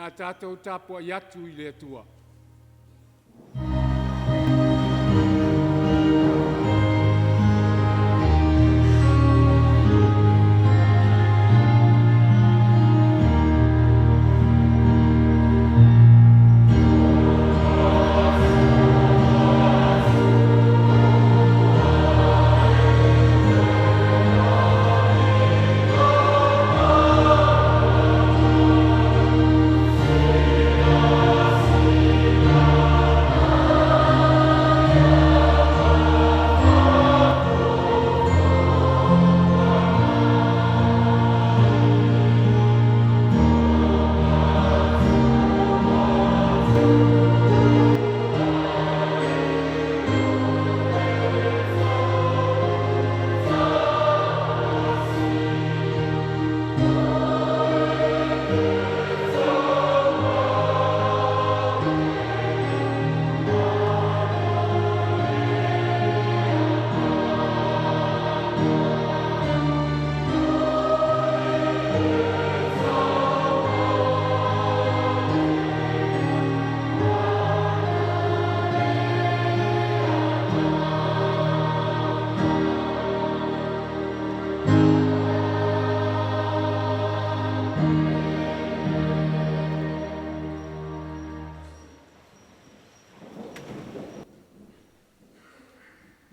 a tātou tāpua i atu i le atua.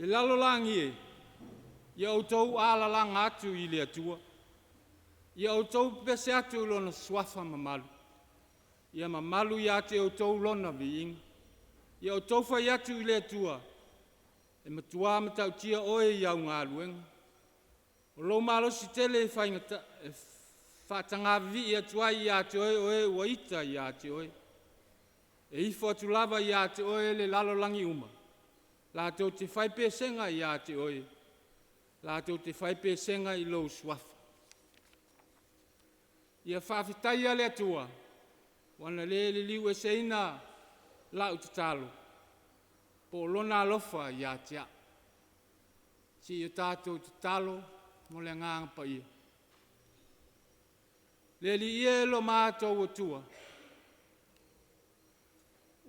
Le lalolangi e, ia outou alalanga atu i le atua. Ia outou pese atu lona swafa mamalu. Ia mamalu ia te outou lona viinga. Ia outou fai atu i le atua. E matua matautia oe i au ngā luenga. O lo malo si tele e whatanga vi i atua i ate oe oe waita i ate oe. E ifo atu lava i ate oe le lalolangi uma. La tau te whai pēsenga i ate oe. La tau te whai pēsenga i lou swafa. Ia whawhitai ale atua. Wana le liu e seina lau te talo. Po lona alofa i atea. Si i tātou te talo mo le ngāng pa ia. Le li ie lo mātou atua.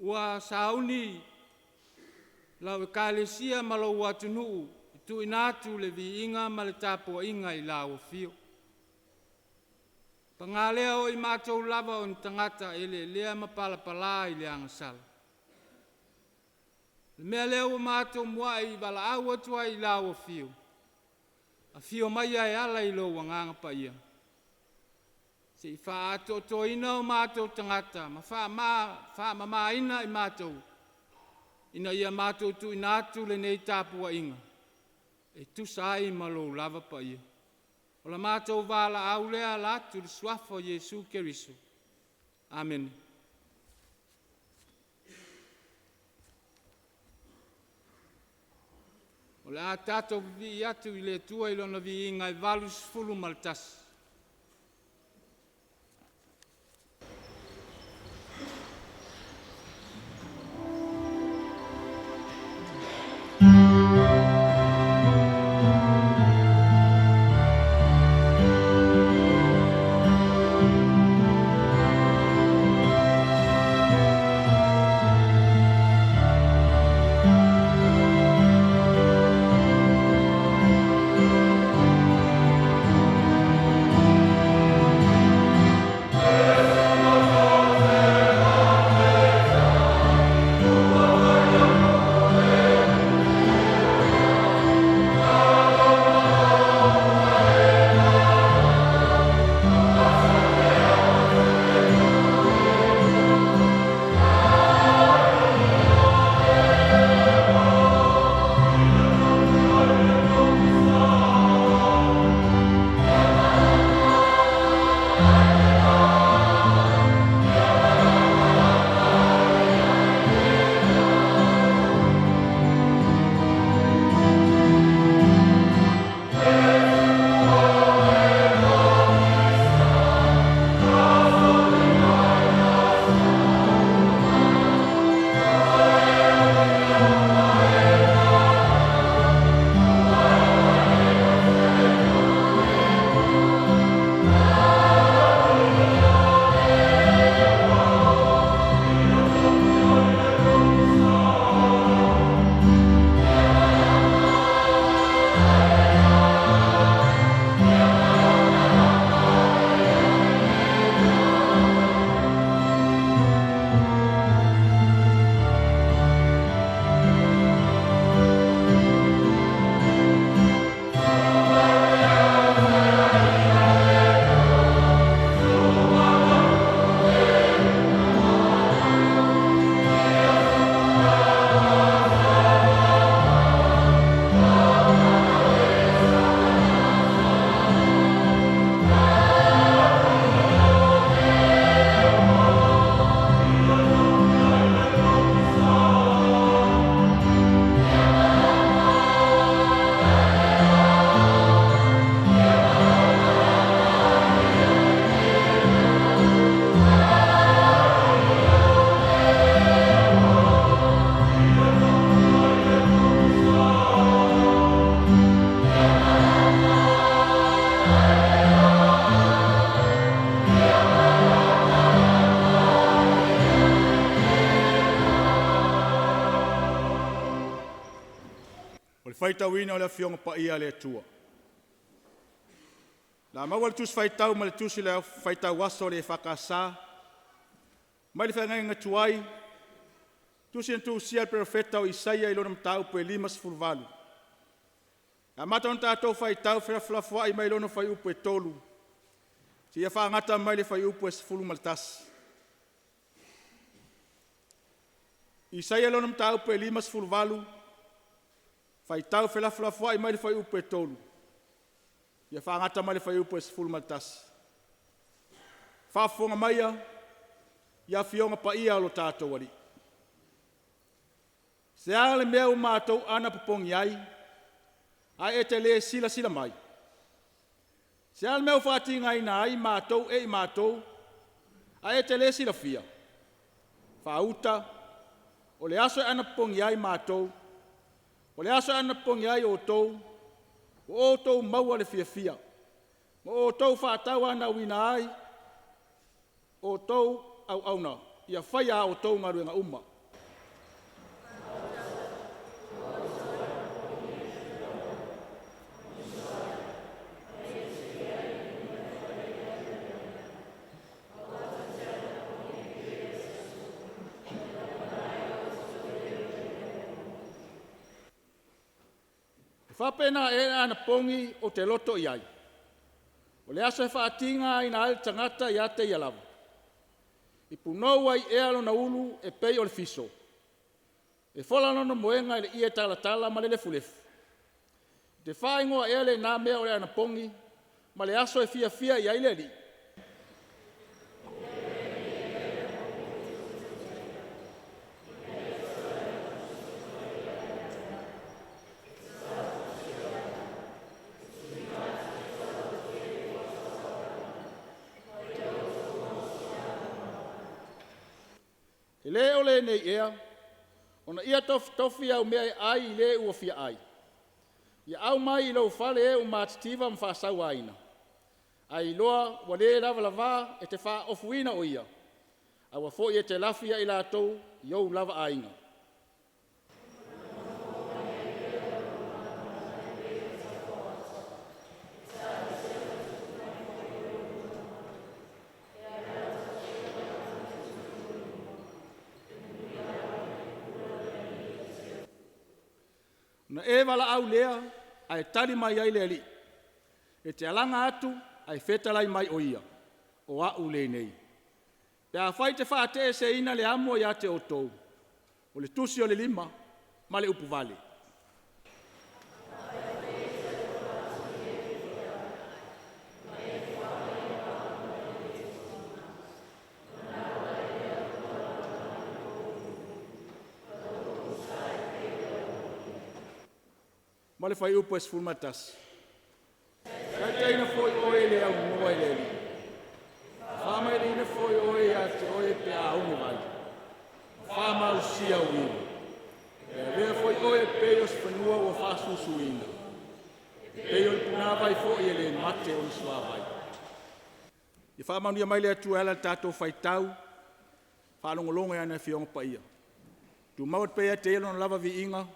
Ua sauni lau e kālesia malo watu nuu, tu inatu le vi inga ma le tāpua inga i lau fio. Pangalea o i mātou lava o tangata ele lea mapalapala i le angasala. Le mea leo o mātou mua i wala au atua i lau fio. A fio mai ai ala i lo wanganga pa ia. Se i wha ato to ina o mātou tangata, ma wha mama ina i mātou. Ina ia mātou tu inatu le nei tāpua inga. E tu sai malo lava pa ia. O la mātou wala au lea latu le swafa Jesu Keriso. Amen. O le a tātou vi atu i le tua i lona vi inga i valus fulu maltasi. faitauina o le afionga pa ia le atua. La maua le tusi faitau ma le tusi le faitau aso le whakasa. Mai le whaingai ngatuai, tusi en tusia le profeta o Isaia ilona mtau pe 5:10. A mata on tātou faitau whiraflafua i mai lono whai upu e tolu. Si ia whaangata mai le whai upu e 10 maltas. Isaia lono mtau pe 5:10. Faitau whiraflafua i mai le whai upu e tolu. Ia whaangata mai le whai upu e 10 maltas. Whafonga maia, ia fionga pa ia alo tātou wari. Se ale mea o mātou ana pupongi ai, ai e te le sila mai. Se ale mea o whātinga ina ai mātou e i mātou, ai e te le sila fia. Whauta, o le aso e ana pupongi ai mātou, o le aso e ana pupongi ai o tou, o tou maua le fia. O tou whātau ana wina ai, o tou au na, ia whaia o tou ngaruenga uma. Whapena e ana pongi o te loto i ai. O le aso e whaatinga i na ale tangata i ate i alawa. I punou ai e alo na ulu e pei o le fiso. E whola nono moenga i le ia tala ma le lefulefu. Te whaingoa e le nā mea o le ana pongi, ma le aso e fia i ai le li. E le o le nei ea, ona ia tofi au mea ai i le ua fia ai. Ia au mai i lau fale e o mātitiva ma whaasau aina. Ai loa wa le lava e te wha ofuina o ia. Awa fo i e te lafia i lātou i au lava ainga. Na e wala au lea, ai tali mai ai le li. E te alanga atu, ai whetalai mai o ia, o au le nei. Pe a whai te whaate se ina le amo ia te o tou, o le tusi o le 5, ma le upu vale. Ma le whai upu e 10 matas. Kai teina foi oe le au noa i le li. Whamai rina foi oe a te oe pe a aunga vai. Whama usia ui. E rea foi oe pe os whanua o whasusu ina. Pe o le puna vai foi e le mate o nisua vai. I whamaunia mai le atu ala tātou whaitau. Whanongolonga ana whionga pa ia. Tu maut pe a te elon lava vi inga.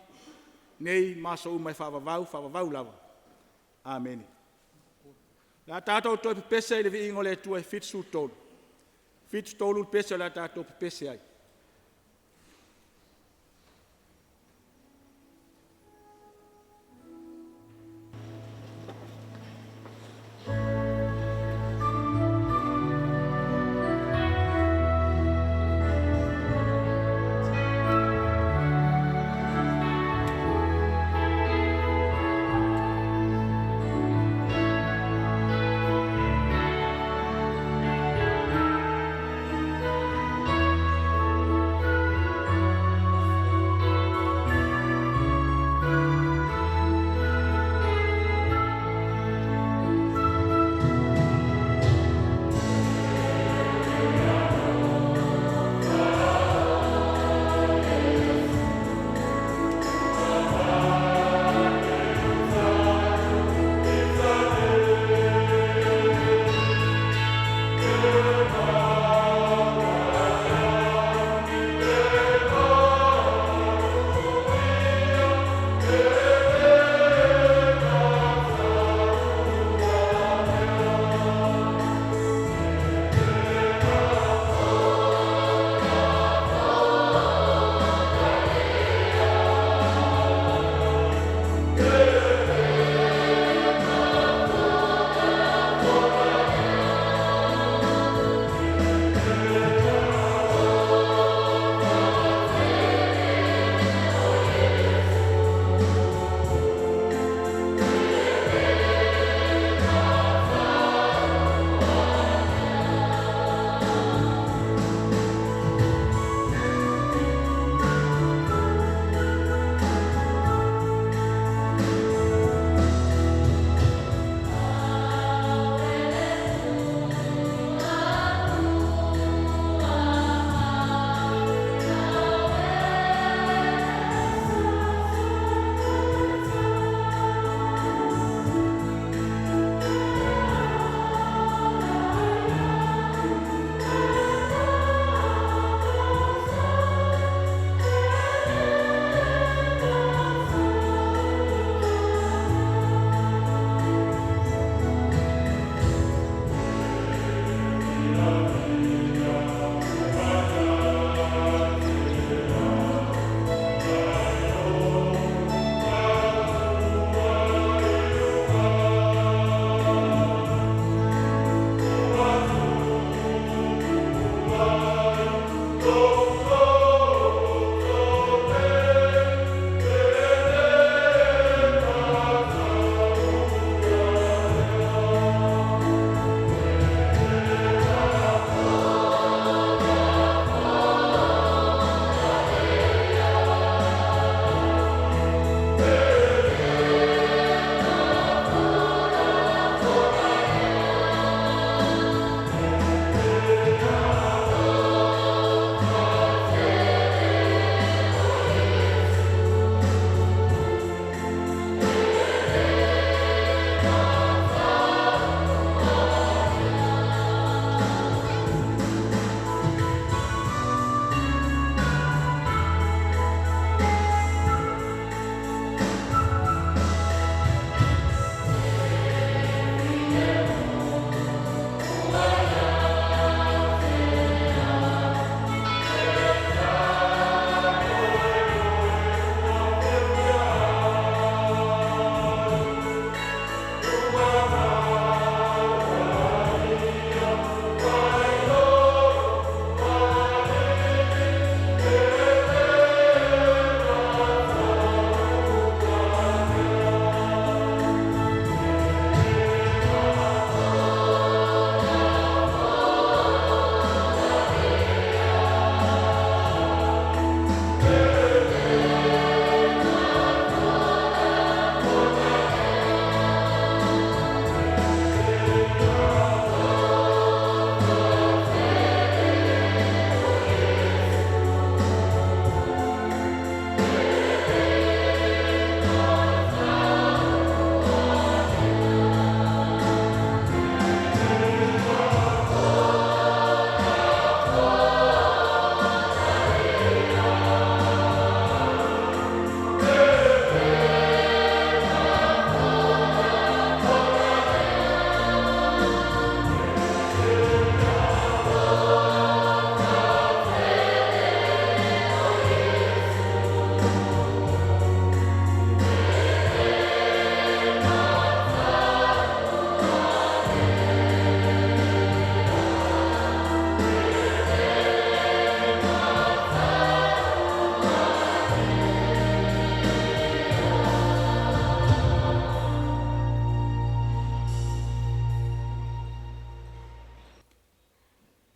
Nei maso umai whawavau lava. Amen. La tātou toi pese le vi ingo le tue fitsu tolu. Fitsu tolu pese la tātou pese ai.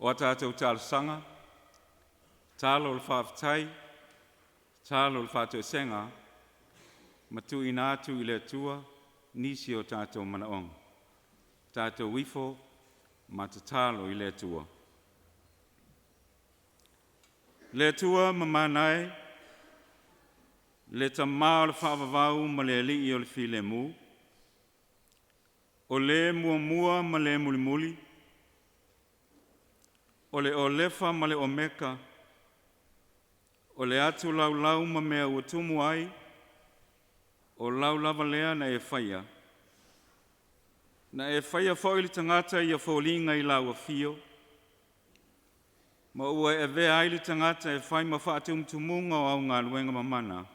o tātou tālasanga, tālo o le whaafitai, tālo o le whātou senga, matu ina atu I le atua, nisi o tātou manaong. Tātou wifo, matatalo I le atua. Le atua mamanae, le tamā o le whaavavau ma le alii o le filemu, o le mua ma le mulimuli, o le olefa ma le omeka, o le atu laulau ma mea ua tumu ai, o lau lava lea na e whaia. Na e whaia fo ili tangata I a fōlinga I lau a fio, ma ua e vea ili tangata e whai ma whaatumtumunga o au ngā luenga mamana.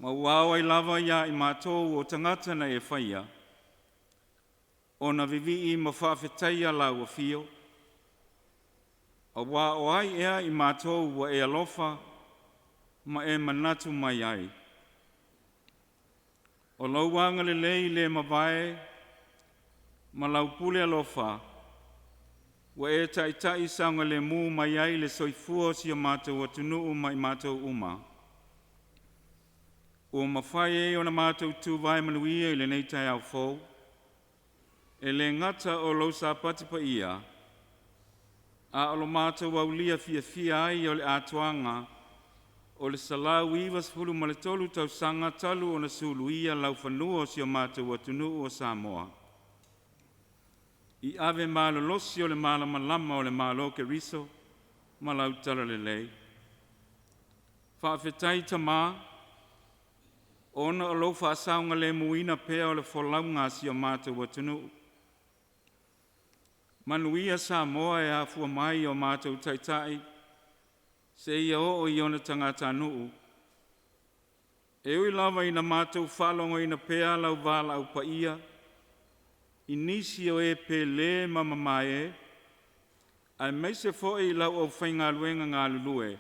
Ma ua au ai lava ia I mātou o tangata na e whaia, o na vivi I ma whaafetaia lau a fio, a wā o ai ea I mātou wa e alofa ma e manatu mai ai. O lau wanga le lei le mawae, ma lau pule alofa, wa e tai saunga le mu mai ai le soifua si a mātou atunuu mai mātou uma. O mawhai e o na mātou tūwai manuia I le nei tai au fōu, e le ngata o lau Sapati pa ia, a o lo mātou au lia fia ai o le atuanga, o le salau iwas fulu ma le tolu tau sanga talu o na suluia lau whanua si o mātou atunuu o Samoa. I ave malo losi o le malama lama o le malo ke riso, ma lau tala le lei. Whaafetai tamā, ona o lau whaasaunga le muina pea o le wholaunga si o mātou atunuu. Manuia Samoa e afua mai o mātou taitai, se ia o I ona tangata nuu. E ui lava ina mātou whalongo ina pea lau wala au pa ia, I nisi o e pe le mamamae, ai meise fo I lau au whainga luenga ngā lulue.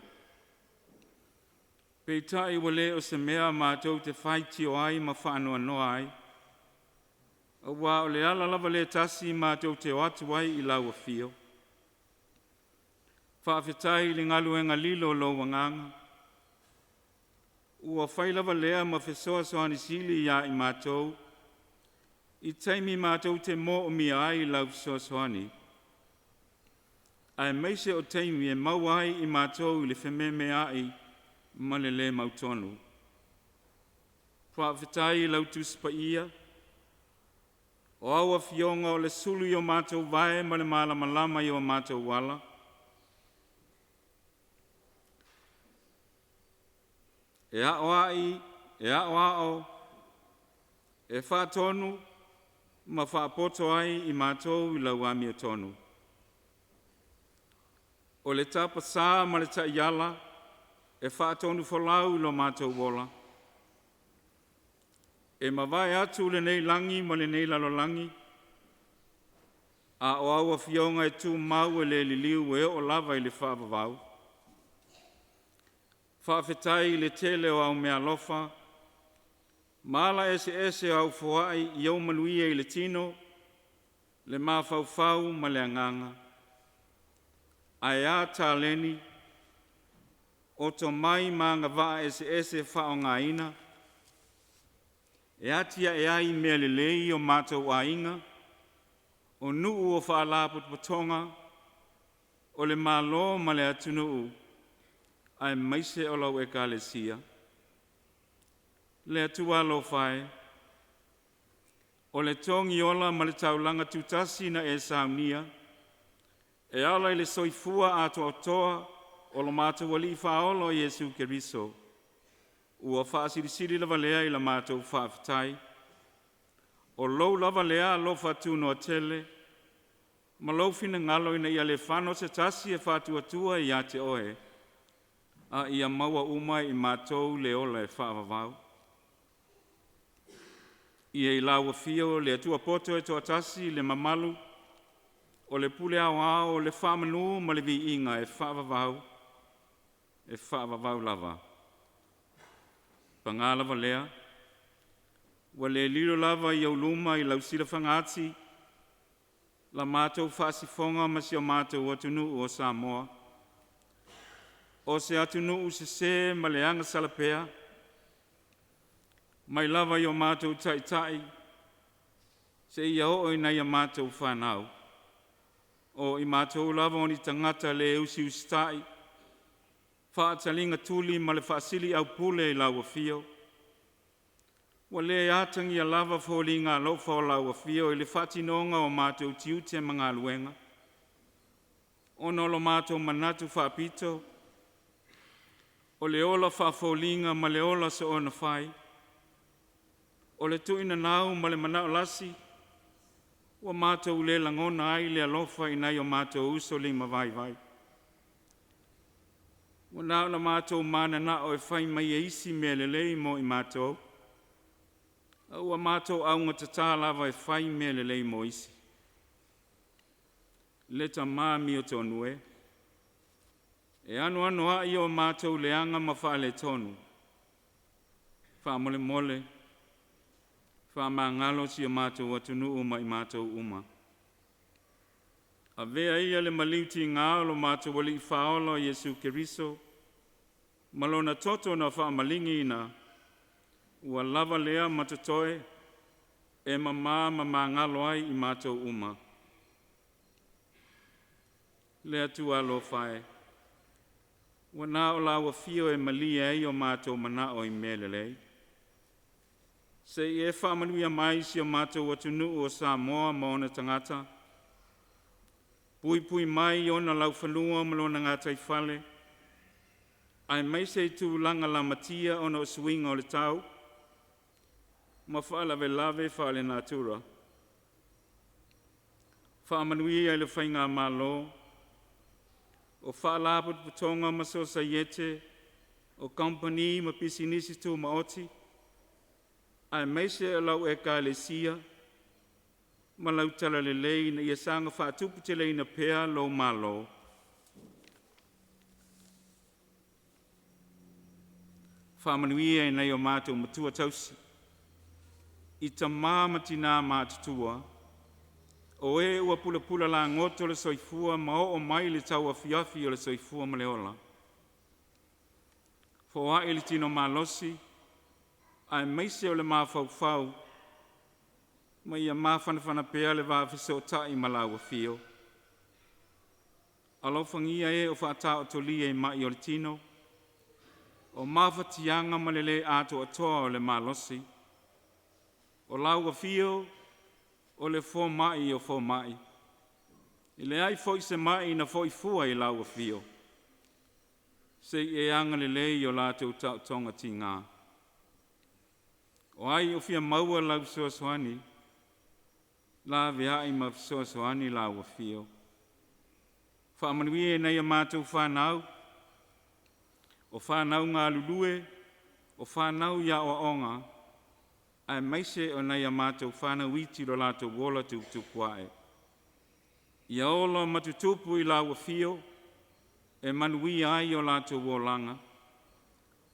Pei tai wale o se mea mātou te whaiti o ai ma whanua noa ai, a wā o le ala lava le tasi mātou te o atu ai I lau a fio. Whaafetai le ngaluenga lilo lo wanganga. Ua whailawa lea ma whesoa soani sili ia I mātou. I taimi mātou te mo o mia ai lau whesoa soani. Ai meise o taimi e mau ai I mātou I le whememe ai ma le mautonu. Whaafetai lau tuspa ia. O aua fionga o le sulu I o mātou vae ma le malama I o mātou wala. E ao ai, e ao ao, e whaatonu, ma whaapoto ai I mātou I lau ami o tonu. O le tapa sā ma le ta iala, e whaatonu whalau I lo mātou wola. E mawai atu le nei langi ma le nei lalo langi, a o aua fionga e tū mau e le liliu e o lava I le whaavavau. Whaafetai le tele o au mea lofa, mala ese au fuai I au manuia I le tino, le mawhauwhau ma le anganga. Ai a tāleni, o to mai ma ngā waa ese whao ngā ina, e atia e ai mea le lei o mātou a inga, o nuu o whaalaput patonga, o le malo ma le atunuu, ai maise o lau ekalesia. Le atua lo whae, o le tongi ola ma le taulanga tutasi na e Saunia, e ala I le soifua ato atoa o lo mātou wali whaolo Jesu Keriso, ua whaasirisiri lava lea I la mātou whaafitai, o lou lava lea lo whatuno tele, ma lou fina ngalo ina ia le whano se tasi e whatuatua I a te oe, a ia maua umai I mātou le ola e whaavavau. Ia I laua fio le atua poto e toa tasi le mamalu, o le pule ao o le whaamanu ma le vi inga e whaavavau lava. Pangā lava lea, wa le lilo lava I au luma I lau sila whangati, la mātou whaasifonga ma si o mātou atunu o Samoa. O se atunu se ma leanga salapea, mai lava i o mātou tai, se ia o ina ia mātou whanau. O i mātou lava o ni tangata le usi tai, whaatalinga tuli ma le whaasili au pule i laua fio. Wa le atangi a lava fōli ngā lofa o laua fio i le whatinonga o mātou tiute mga luenga. Ono lo mātou manatu whapito, o le ola whafōlinga ma le ola sa ona whai, o le tuina nau ma le manao lasi, wa mātou le langona ai le alofa i nai o mātou uso lima vai. Wa nao na mātou mana na o e whai mai e isi me lelei mo i mātou, ua mātou aunga tatā lava e whai me lelei mo isi. Leta māmi o tonu e. E anu a i o mātou leanga ma wha le tonu. Wha mole, wha mangalo si o mātou atunu uma i mātou uma. A vea ia le maliuti ngā lo mātou wali i whaolo Jesu Keriso, malona toto na wha malingi ina, ua lava lea matatoe e ma ngalo ai i mātou uma. Lea tu alo whae. Wa nā o lawa fio e malia e o mātou mana o i melelei. Se i e whamanuia mai si o mātou atunu o Samoa ma ona tangata. Pui mai i ona lau whanua malona ngā taifale. Ai mai se tu langa la matia ona o suinga o le tau. Ma whaalawe lave whaale natura. Whamanuia i le whainga malo. O whaalaput putonga maso sa yete, o company ma pisinisi tu maoti, ai meise e lau e ka le sia, ma lau tala le lei na ia sanga whaatupu te lei na pea lo malo. Whamanuia e nei o mātou matua tausi, i ta māmatina mātutua, o e ua pula la ngoto le soifua ma o mai le tau Afiafi o le soifua ma le ola. Fo a ili tino malosi, ai meise o le mafau, ma ia mawhanawhana pea le wawhise o tai ma lau Afio. Alofangia e o whaata o tolia e mai o le tino, o mawhatianga ma le ato atoa o le malosi, o lau Afio, o le fo mai. I le ai foi se mai na foi fua i lau Afio. Se e anga le lei o lātou tonga ti ngā. O ai o fia maua lau soasoani, la vea i ma soasoani lau Afio. Whaamanuie nei a mātou whanau, o whanau ngā lulue, o whanau ia o onga, ai maise o nei a mātou whanau iti lo lātou wola tu kuae. Ia ola matutupu i lau Afio, e manui ai o lātou wolanga.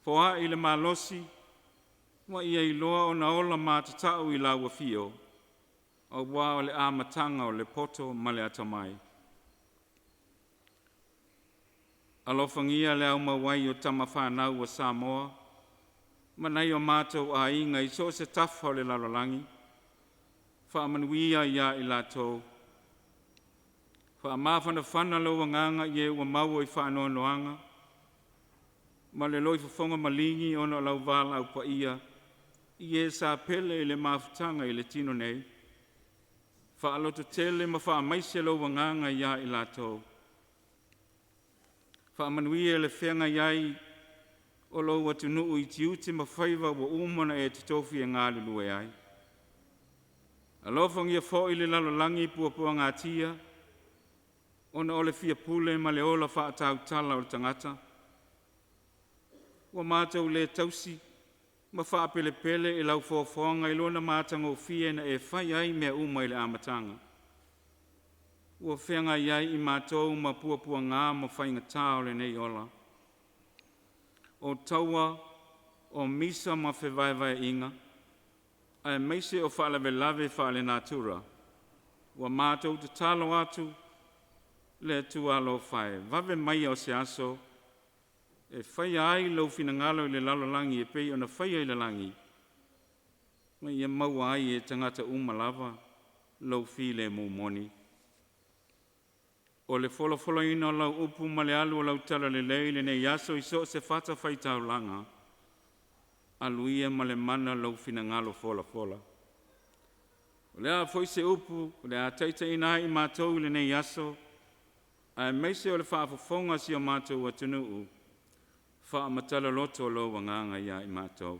Foa i le malosi, wa ia i loa o na ola mātatau i lau Afio, o wā o le āmatanga o le poto ma le atamai. Alofangia le au mawai o tama whanau o Samoa, manai o mātou a inga i so se tafa o le lalolangi, whaamanuia ia i lātou. Whaamawhana loa nganga i e ua maua i whaanoanoanga, ma le loi whafonga malingi o na lau wala au pa ia, i e sa pele i le mawhatanga i le tino nei, whaaloto tele ma whaamaise loa nganga ia i lātou. Whaamanuia le whenga iai o lo atunu i tiuti ma whaiva wa umana e titofi e ngā lulu e ai. Alofangia fo i le lalolangi puapua ngā tia, ona o le fia pule ma le ola whaatau tala o le tangata. Wa mātou le tausi, ma whaapele pele i lau fōwhonga i lona mātanga o fie na e whai ai mea uma i le amatanga. Ua whenga iai i mātou ma puapua ngā ma whainga tāo le nei ola. O taua, o misa ma whewaiwai inga, ai meise o whaalawe lave whaale natura, ua mātou te talo atu, le tu alo whae. Vave mai o se aso, e whai ai lau fina ngalo i le lalolangi e pei o na whai ai le langi. Ma ia maua ai e tangata umalava, lau fi le mumoni. O le folo ina o lau upu ma le alu o lau tala le leile ne yaso i so se fata whai tau langa. Aluia ma le mana lau fina ngalo fola. O le a foi se upu, o le a taita ina i mātou le ne yaso, a meise o le whaafafonga si o mātou atunu u, whaamatala loto o lau wanganga ia i mātou.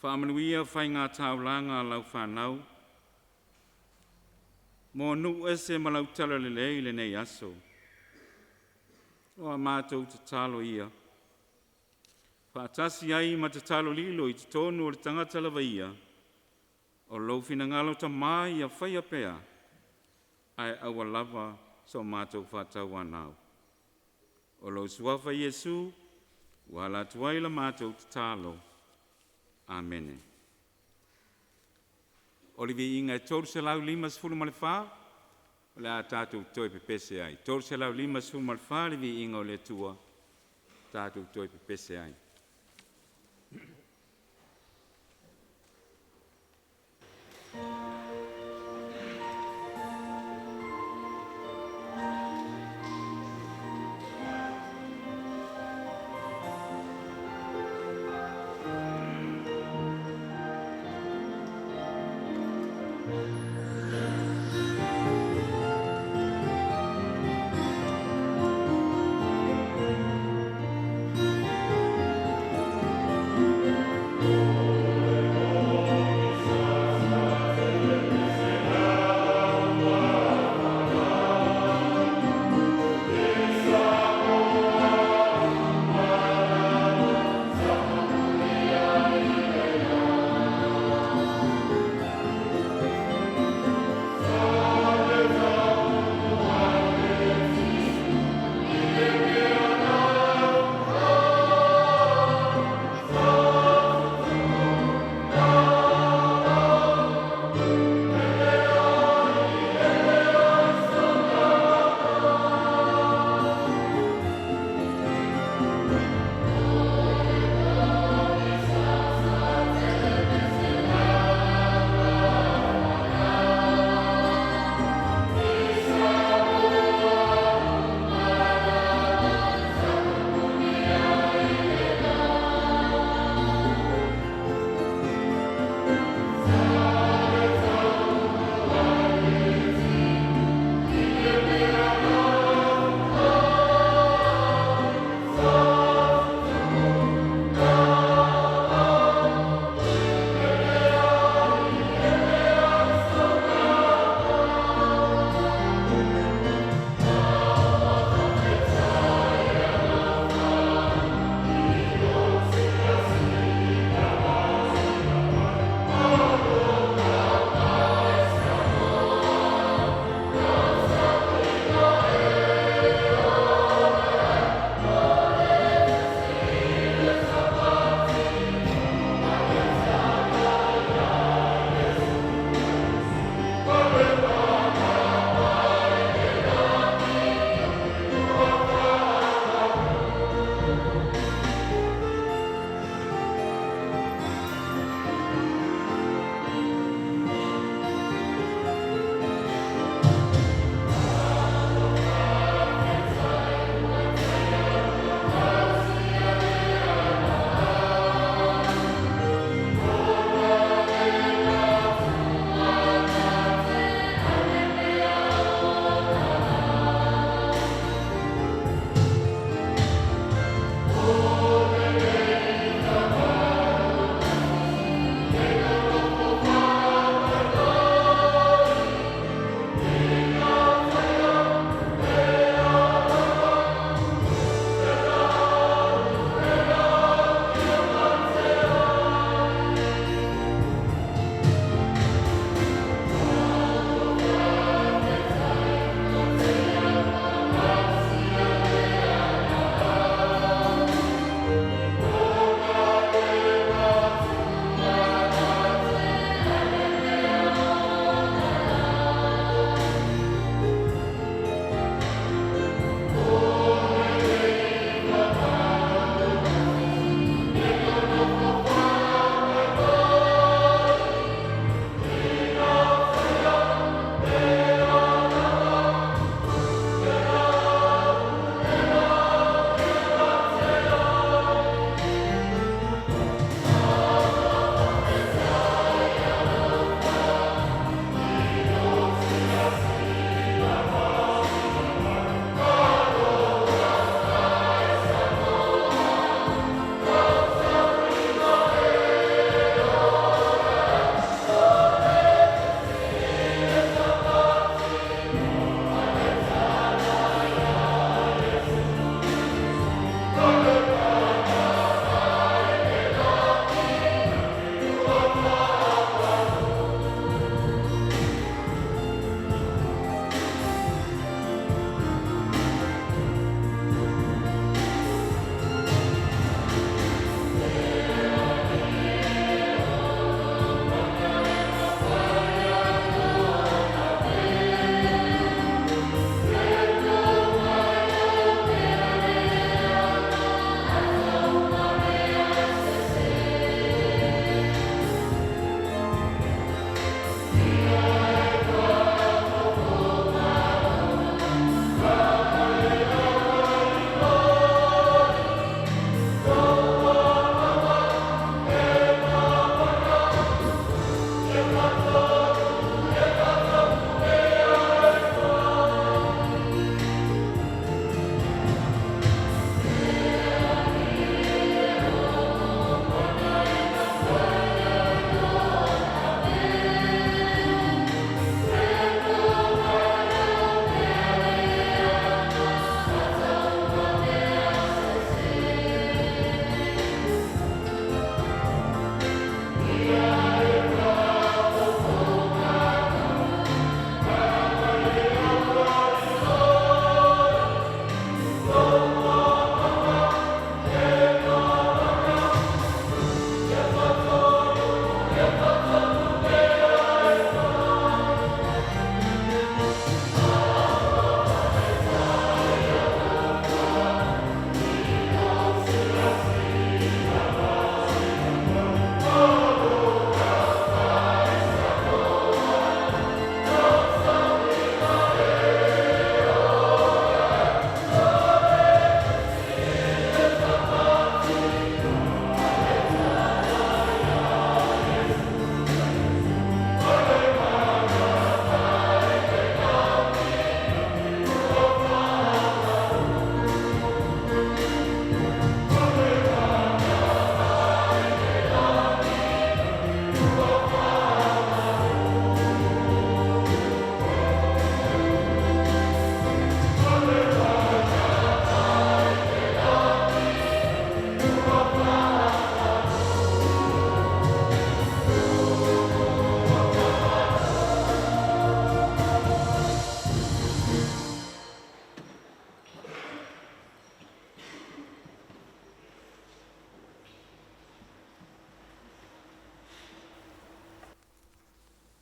Whaamanuia whai ngā tau langa lau whanau, mō nu ese ma lau tala le leile nei aso. O a mātou te talo ia. Whaatasi ai ma te talo lilo i te tonu o le tangata lava ia, o lau fina ngalo ta mai a whai a pea, ai awa lava so mātou whatau anau. O lau suafa Iesu, wala tuaila mātou te talo. Amen. Olivi inga e tolu se lau 5 ma le wha, o le a tātou toi pepese ai. Tolu se lau 5 ma le wha, olivi inga o le tua, tātou toi pepese ai.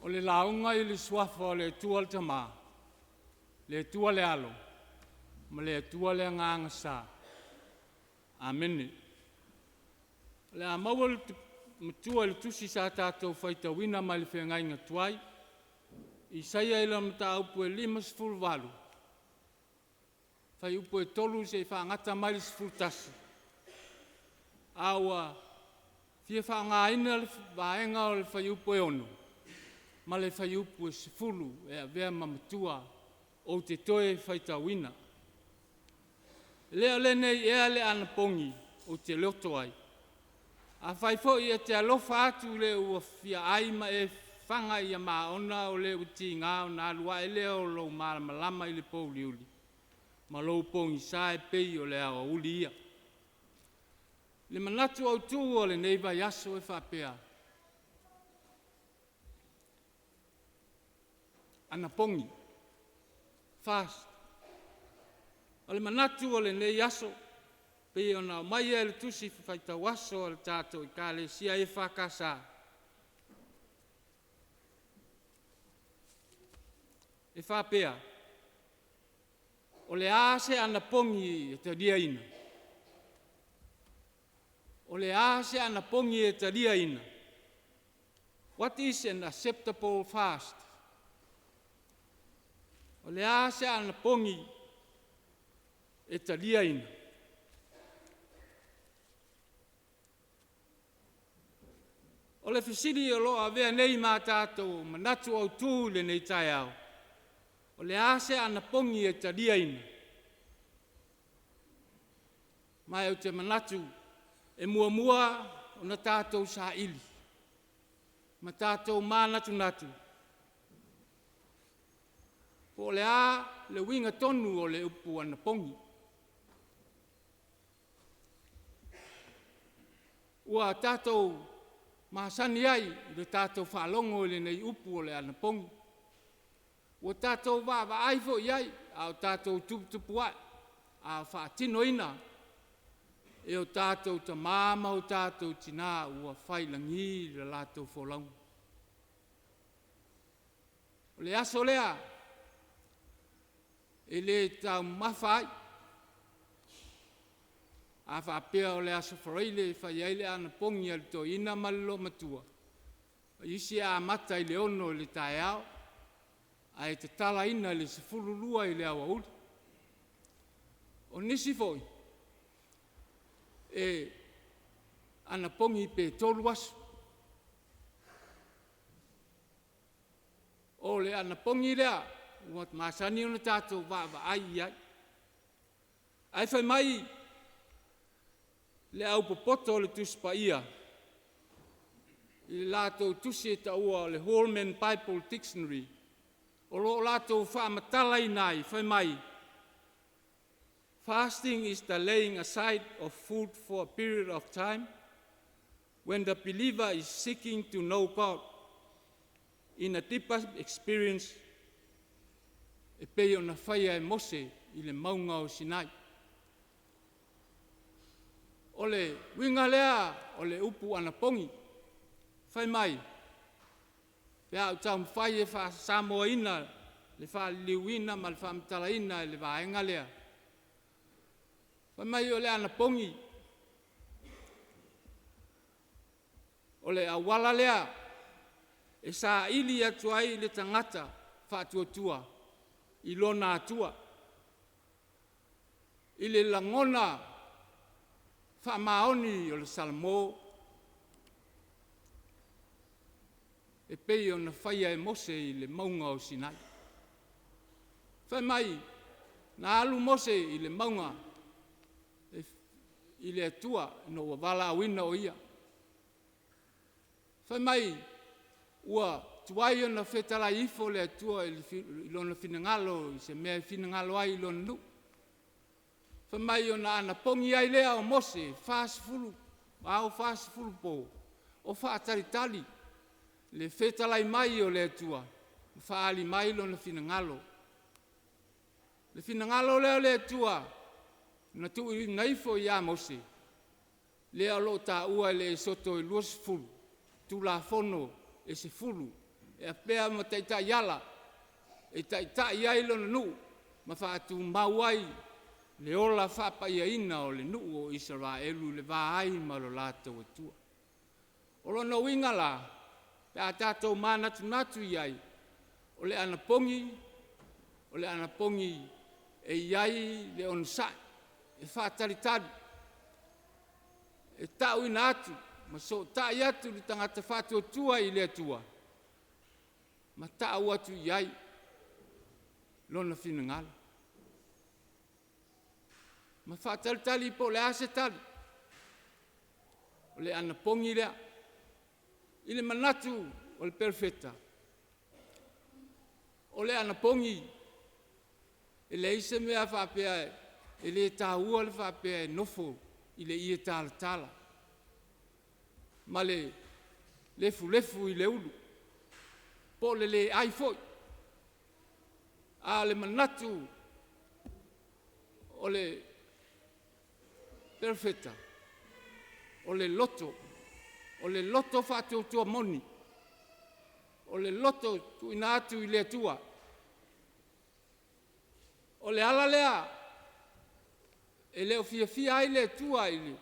O le launga I le swafa o le tua le tama, le tua le alo, ma le tua le nganga sa. Amen. Le amaua le matua le tusi sa tātou whaita wina mai le whengai ngā tuai, Isaia ila mata upu e 5:8. Whai upu e tolu se whaangata mai le 10. Aua, fia whaanga ina le vaenga o le whai upu e ono. Ma le whai upu e 10 e a vea mamatua o te toe whaita wina. Lea le nei ea le ana pongi o te loto ai. A whai fo I te alofa atu le ua fia ai ma e whanga I a maona o le uti ngā o nā lua e leo lo malama I le pou liuli. Ma lo pongi sa e pei o le awa uli ia. Le manatu au tū o le neiva yaso e whapea. Ana pongi. Fast. O le manatu o le nei yaso. Pei o nā mai e le tusi whaita waso o le tātou I ka le sia e whakasa. E whapea. O le ase ana pongi e te ria ina. O le ase ana pongi e te ria ina. What is an acceptable fast? O le ase ana pongi e te ria ina. O le fisiri o loa vea nei mā tātou manatu au tū le nei tai au. O le ase ana pongi e te ria ina. Mai au te manatu e mua o na tātou sa ili. Ma tātou mānatu natu. Po le a le winga tonu o le upu ana pongi. Ua tātou mahasani ai le tātou whaalongo le nei upu o le ana pongi. Ua tātou wa aifo iai, au tātou tuputupu ai, a whaatino ina, e o tātou ta māma o tātou tina ua whailangi le lātou wholau. O le aso lea, e le tau mawhai, a whapea o le aso whareile, whai le ana pongi al to ina malilo matua. Isi a mata I le ono le tae au, a e te tala ina le se fululua I le awa uli. O nisi foi, e ana pongi pe tolu asu. O le ana pongi lea, uat masani ona tātou wa ai ai. Ai whai mai, le au popoto le tuspa ia. I le lātou tusi e ta ua le Holman Bible Dictionary. O lo lātou whaamatala I nai, whai mai. Fasting is the laying aside of food for a period of time when the believer is seeking to know God in a deeper experience. E pei ona whaia e Mose I le maunga o Sinai. O le winga lea o le upu ana pongi. Whai mai. Pea au tau mwhai e wha Samoa ina, le wha liuina ma le wha mtala ina le vaenga lea. Whai mai o le ana pongi. O le awala lea, e sa ili atu ai le tangata wha tua I lona atua. I le langona wha maoni o le salmo. E pei o na whaia e Mose I le maunga o Sinai. Whai mai, na alu Mose I le maunga, I le atua no wala awina o ia. Whai mai, ua tuai o na whetala ifo le atua I lona finangalo, I se mea finangalo ai I lona nu. Whai mai o na ana pongi ai lea o Mose, whaasifulu, au whaasifulu po, o whaataritali. Le whetalai mai o le atua, whaali mai lo na finangalo. Le finangalo leo le atua, na tu I naifo I a Mose. Le alo ta ua le soto I luas fulu, tu la fono e se fulu, e apea ma taita yala, e taita iai lona nuu, ma whaatu mauai, le ola whapa ia ina o le nuu o Israelu le vāai ma lo lātou atua. O lona winga la, pe a tātou mānatu natu iai, o le ana pongi e iai le onsa, e whātaritari, e tau ina atu, ma so tai atu li tangata whātua tua i le atua, ma tau atu iai, lona whinangala. Ma whātaritari po le ase tari, o le ana pongi lea, i le manatu o le perfeta, o le ana pongi, e le ise mea whapea e le tāua le whapea e nofo i le ia tala. Ma le lefu i le ulu, po le ai foi, a le manatu o le perfeta, o le loto whātua moni, o le loto tu ina atu i le atua, o le ala lea, e leo fia ai le atua i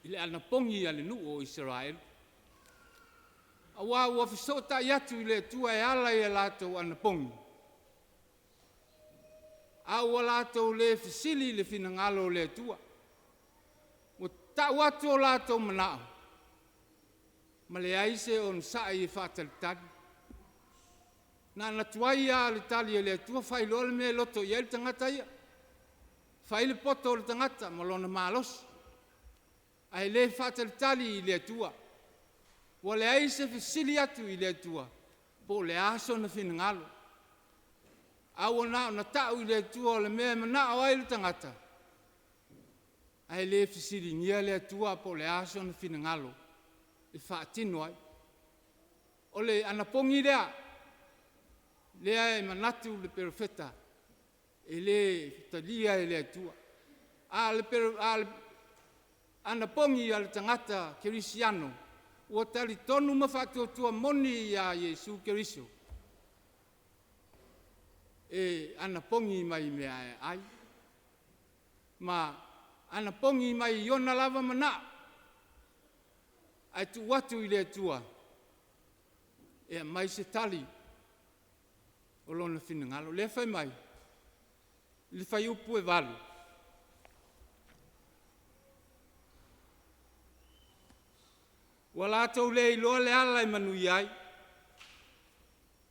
le ana pongi ale nuu o Israel. A ua fisota i atu i le atua e ala i a lātou ana pongi. A ua lātou le fisili le finangalo le atua. Mo tau atu o lātou manao. Ma le aise on sai e whātaritari. Nā natuai a le tali e le atua whailo le me loto i ele tangata ia. Whaile poto o le tangata ma lona mālosi. Ai le whātaritari i le atua. Wa le aise fisili atu i le atua. Po le aso na finangalo. Awa na tau i le atua o le mea manao ai le tangata. Ai le fisili ngia le atua po le aso na finangalo. E whaatino ai. O le anapongi lea. Lea e manatu le perfeta. E le talia e le atua. Anapongi al tangata kerisiano. Ua tali tonu mawhātua moni ia Yesu Keriso. E anapongi mai mea ai. Ma anapongi mai iona lava mana. Ai tu watu i le atua. E mai se tali. O lona finangalo. Le fai mai. Le fai upu e valu. Wa lātou le iloa le ala i manu iai.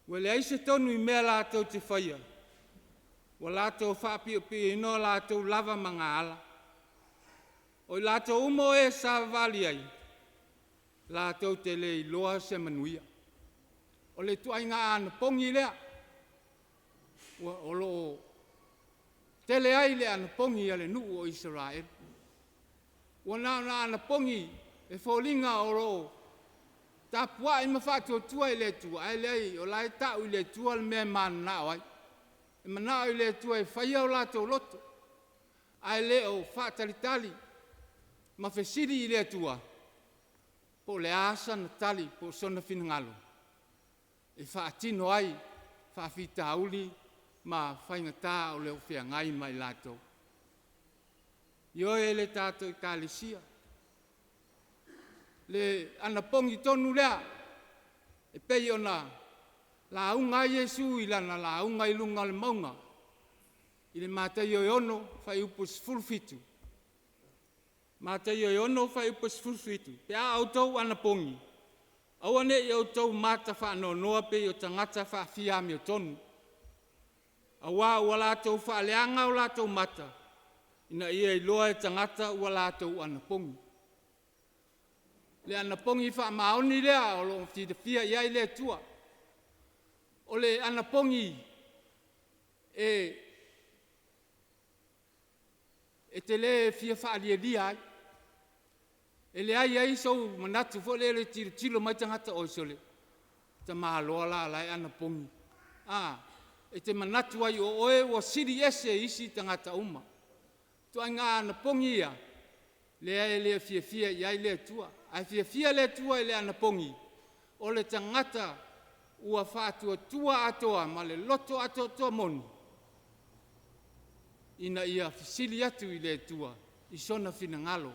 Wa le aise tonu i mea lātou te whaia. Wa lātou whapio ino lātou lava manga ala. O i lātou umo e sa vali ai. Lātou te le iloa se manuia. O le tuai ngā ana pongi lea. O lo tele ai le ana pongi ale nuu o Israel. Wa na ana pongi e fōlinga o ro tapua i mawhātua tua i le tua. Ai lei o lai tau i le tua le mea mana nao ai. E manao i le tua e whaia o lātou loto. Ai le o whātaritali ma whesiri i le tua. Po le asa na tali po sona finangalo. E whaatino ai whawhita auli ma whaingatā o leo whiangai mai lātou. Io e le tātou i kālesia. Le anapongi tonu lea. E pei ona la unga Yesu i lana la unga i lunga le maunga. I le mātai o ono whai upus fulfitu. Mātai o ono whai upus fulfitu. Pe a autou anapongi. Awane i autou mata whano noa pe o tangata whaafiami o tonu. Awa ua lātou whaaleanga o lātou mata. Ina ia i loa e tangata ua lātou anapongi. Le anapongi whaamaoni lea o lo fia iai le tua. O le anapongi e te le fia whaalia ai. E le ai sou manatu fo le tilo mai tangata o sole. Ta mahaloa la lai anapongi. E te manatu ai o oe o siri ese isi tangata uma. Tua ngā anapongi ia. Le ai le fia iai le tua. Ai fia le tua i le anapongi. o le tangata ua whātua tua atoa ma le loto atoa moni. Ina ia fisili atu I le tua, I sona fina ngalo,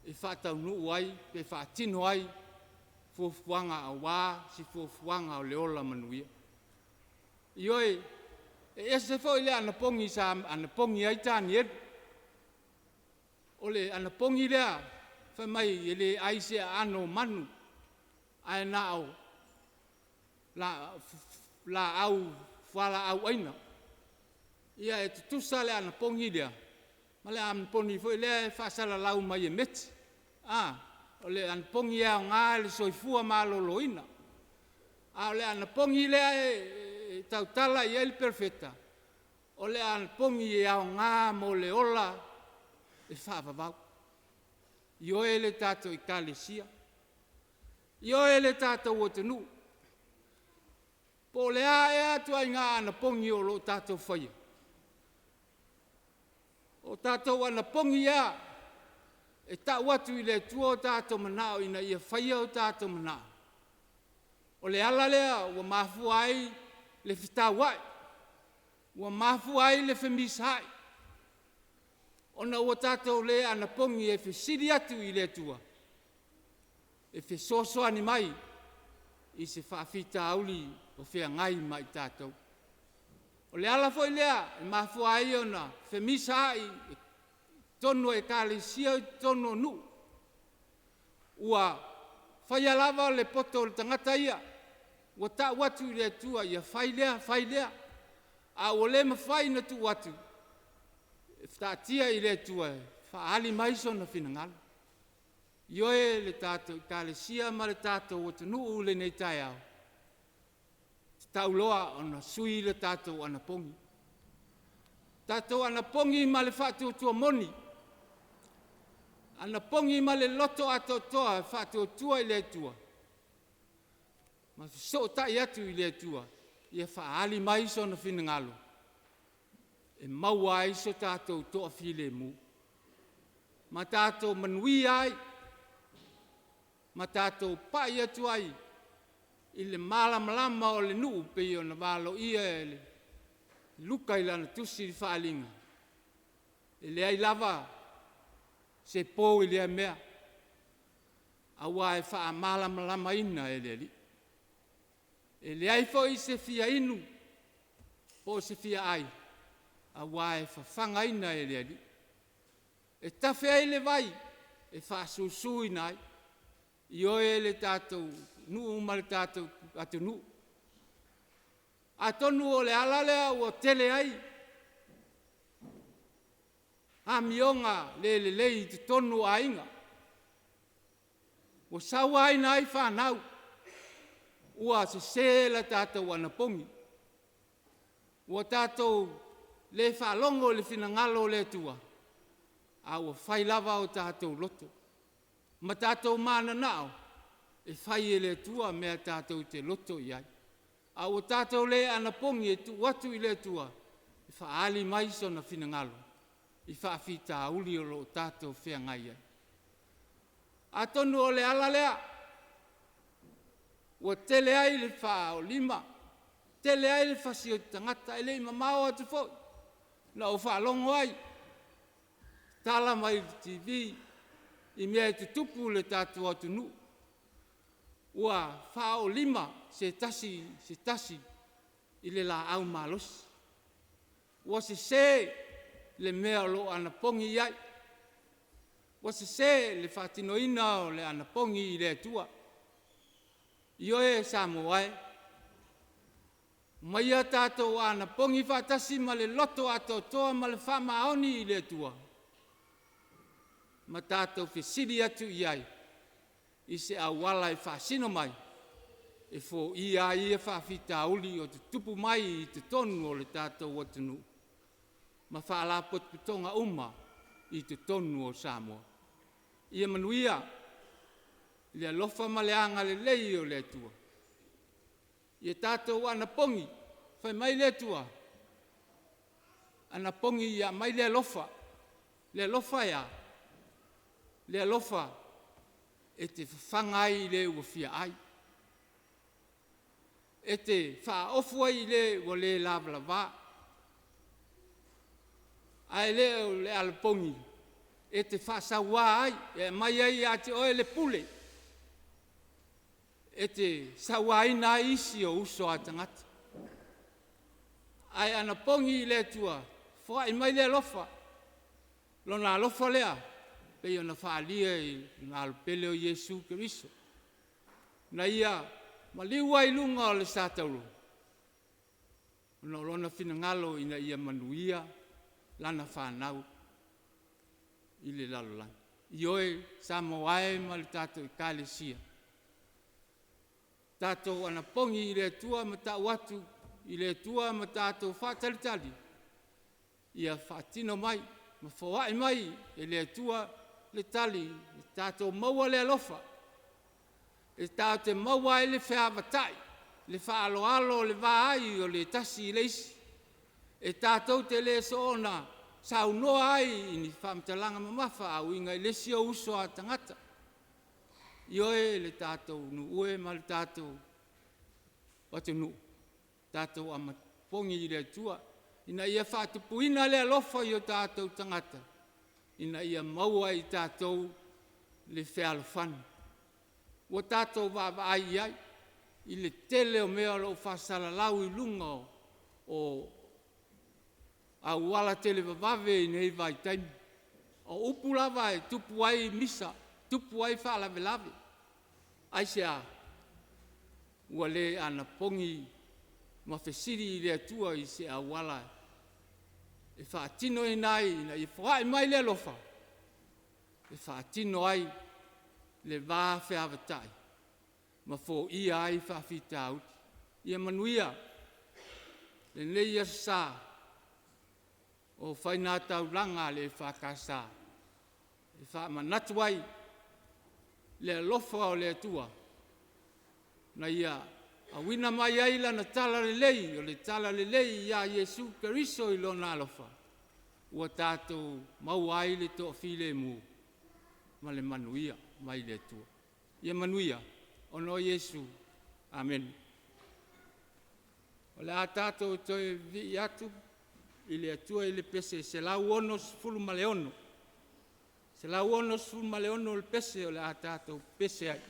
e whātau nuu ai, pe whātino ai, fuafuanga a wā, si fuafuanga o le ola manuia. Ioi, e se fo ile anapongi sa anapongi ai tani e. Ole anapongi lea, fa mai ele ai se ano manu, ai nao, la au, wala au aina. Ia e tutusa le anapongi lea, ma le anapongi fo ile whaasala lau mai e meti. Ole anapongi ea ngā le soifua maloloina. Ole anapongi lea e tautala I ele perfecta. Ole anapongi ea ngā mo le ola e whaavavau. Io e le tātou I kālesia. Io e le tātou o tenu. Po le a e atua I ngā anapongi o lo tātou whaia. O tātou anapongi ea e tau atu I le tua o tātou manao ina ia whaia o tātou manao. O le ala lea ua mafu ai le whitau ai. Ua mafu ai le whemisai. Ona ua tātou le anapongi e whesiri atu I le tua. E whesoso ani mai I se whaafita auli o whea ngai mai tātou. O le ala foi lea e mafu ai ona whemisai tono e kālesia I tono nu. Ua whaia lava le poto o le tangata ia. Ua ta watu I le tua ia whai lea. A o le mawhai na tu watu. E whaatia I le tua whaali maiso na whinangala. Ioe le tātou kālesia ma le tātou o tanu u le nei tai au. Tau loa ona sui le tātou anapongi. Tātou anapongi ma le whātua tua moni. Anapongi ma le loto ato toa whātua tua I le tua. Ma so tai atu I le tua. Ia whaali maiso na whinangalo. E maua ai so tātou toa while mu. Ma tātou manui ai. Ma tātou pai atu ai. I le malamalama o le nuu pe o na walo ia e le luka I lana tusi I whaalinga. E le ai lava se pō I le mea. Awa e wha malamalama ina e le li. E le ai fo I se fia inu. Po se fia ai. Awa e wha whanga ina e le li. E tawhi ai le vai. E wha susui nai. Ioe le tātou nuu ma le tātou atu nuu. A tonu o le alalea o tele ai. A mionga le lei te tonu a inga. O sawa aina ai whanau. Ua se la tātou anapongi. Ua tātou le whalongo le whinangalo le tua. A ua whailava o tātou loto. Ma tātou mana nao. E whai e le tua mea tātou te loto I ai. A o tātou le anapongi e tu watu I le tua. E whaali maiso na whinangalo. I whaafita uli o lo tātou whea ngai ai. A tonu o le alalea. Ua tele ai le wha o lima. Tele ai le whasi o tangata. E le ima mao atu fo. Na o whalongo ai. Tala mai TV. I mea te tupu le tātou atu nu. Ua whao lima se tasi I le la au malos. Ua se le mea lo anapongi ai. Ua se le whatinoina o le anapongi I le tua. Ioe Samoa. Maia tātou anapongi whatasi ma le loto ato toa ma le whamaoni I le tua. Ma tātou whesiri atu I ai. I se awala I whaasino mai. E fo ia whaafita uli o te tupu mai I te tonu o le tātou watanu. Ma whaala potputonga uma I te tonu o Samoa. Ia manuia. Le alofa ma le anga le lei o le tua. Ia tātou anapongi. Whai mai le tua. Anapongi ia mai le alofa. Le alofa ia. Le alofa e te whangai le ua fia ai. e te whaofu ai le o le lavalava. Ai le o le alapongi, e te whaasawa ai, e mai ai a te oe le pule. E te sawa ina isi o uso a tangata. Ai ana pongi le tua, fwa i mai le alofa. Lona alofa lea, pe ona whaalia i ngā alupele o Yesu Keriso. Na ia, maliwa i lunga o le sātauru. Ona lona whina ngalo ina ia manuia, lana whanau, i le lalolang. I oe, Samoa ma le tātou i kālesia. Tātou ana pongi i le tua ma tā watu, i le tua ma tātou whātalitali. Ia whātino mai, ma whawai mai, e le tua le tali, e tātou maua le alofa. E tātou te maua e le whiawhatai, le whaaloalo le vāai o le tasi i leisi. E tātou te le soona, sau noa ai, i ni whamtalanga mamafa, au inga i lesi o uso a tangata. Ioe le tātou nu ue ma le tātou watu nu. Tātou ama pongi i le tua. Ina ia whātupuina le alofa i o tātou tangata. Ina ia maua i tātou le whealofanu. Ua tātou wāwa ai ai. I le tele o mea lo whasala lau i lunga o au wala tele vavave i nei vai taimi. O upu lava e tupu ai misa. Tupu ai whaalave lave. Ai sea, ua le ana pongi mawhesiri i le atua i se awala. E whaatino i nai, na i whaai mai le alofa. E whaatino ai le vā whiawhatai. Ma fo ia ai whawhita auti. Ia manuia, le nei asa o whainatau langa le whakasa. E whaamanatu ai, le alofa o le atua. Na ia, a wina mai aila na tala le lei, o le tala le lei ia Yesu Keriso i lona alofa. Ua tātou mau ai le toa file mu, ma le manuia mai le atua. Ia manuia, ono Yesu. Amen. O le a tātou toi vi atu, i le atua i le pese, se lau ono sifulu ma le ono. Se la uono sul maleono il pese o le a tātou pese ai.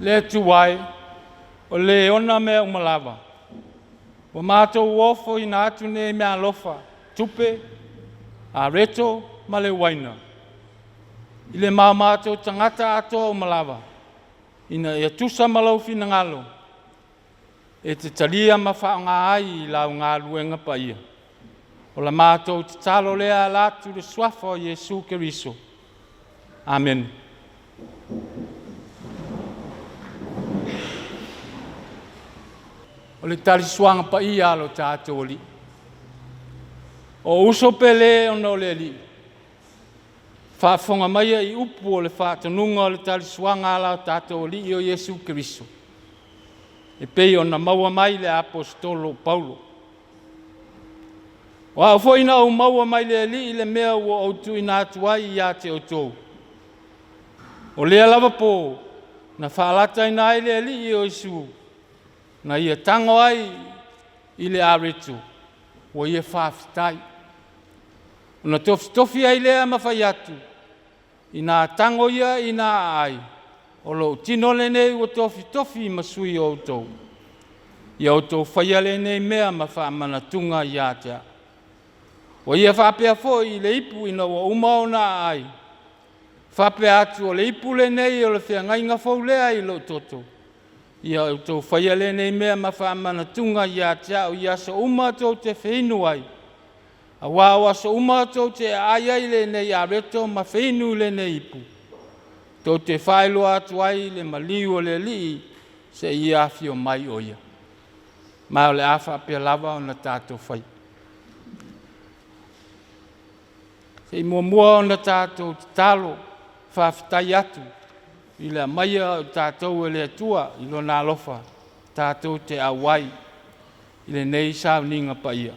le tuai, o le ona mea umalawa. O mātou ofo ina atu ne mea lofa, tupe, a reto, ma le waina. I le mātou tangata atoa umalawa, ina ia tusa malau fina ngalo, e te talia ma whaonga ai I lau ngā luenga pa ia. O la mātou te talo lea lātu le swafa o Jesu Keriso. Amen. O le tali suanga pa ia alo tātou li. O uso pele ono le li. Whaafonga maia I upu o le whaatanunga o le tali suanga ala o tātou li I o Jesu Keriso. E pei ona maua mai le apostolo Paulo. O au fo ina o maua mai le li le mea ua o tu ina atuai ia te o tou. O lea lava po, na whaalata ina ai le li I o Isu. Na ia tango ai I le aretu. O ia whaafitai. O na tofi ai lea mawhai atu. Ina tango ia ina ai. O lo tino le nei ua tofi masui o tou. Ia o tou whaia le nei mea ma whaamanatunga ia tea. O ia whapea fo I le ipu ina ua umao na ai. Whapea atu o le ipu le nei o le whea ngai ngā fau lea I lo toto. Ia o tau whaia le nei mea ma whaamanatunga ia tea o ia so umatou te whainu ai. A wāua so umatou te ai le nei a reto ma whainu le nei ipu. Tau te whaelo atu ai le maliu o le li se ia awhi o mai o ia. Ma o le a whapea lava o na tātou whai. Se mua o na tātou te talo whawhitai atu. I le maia o tātou e le atua I lo nā lofa. Tātou te awai. I le nei Sauniga pa ia.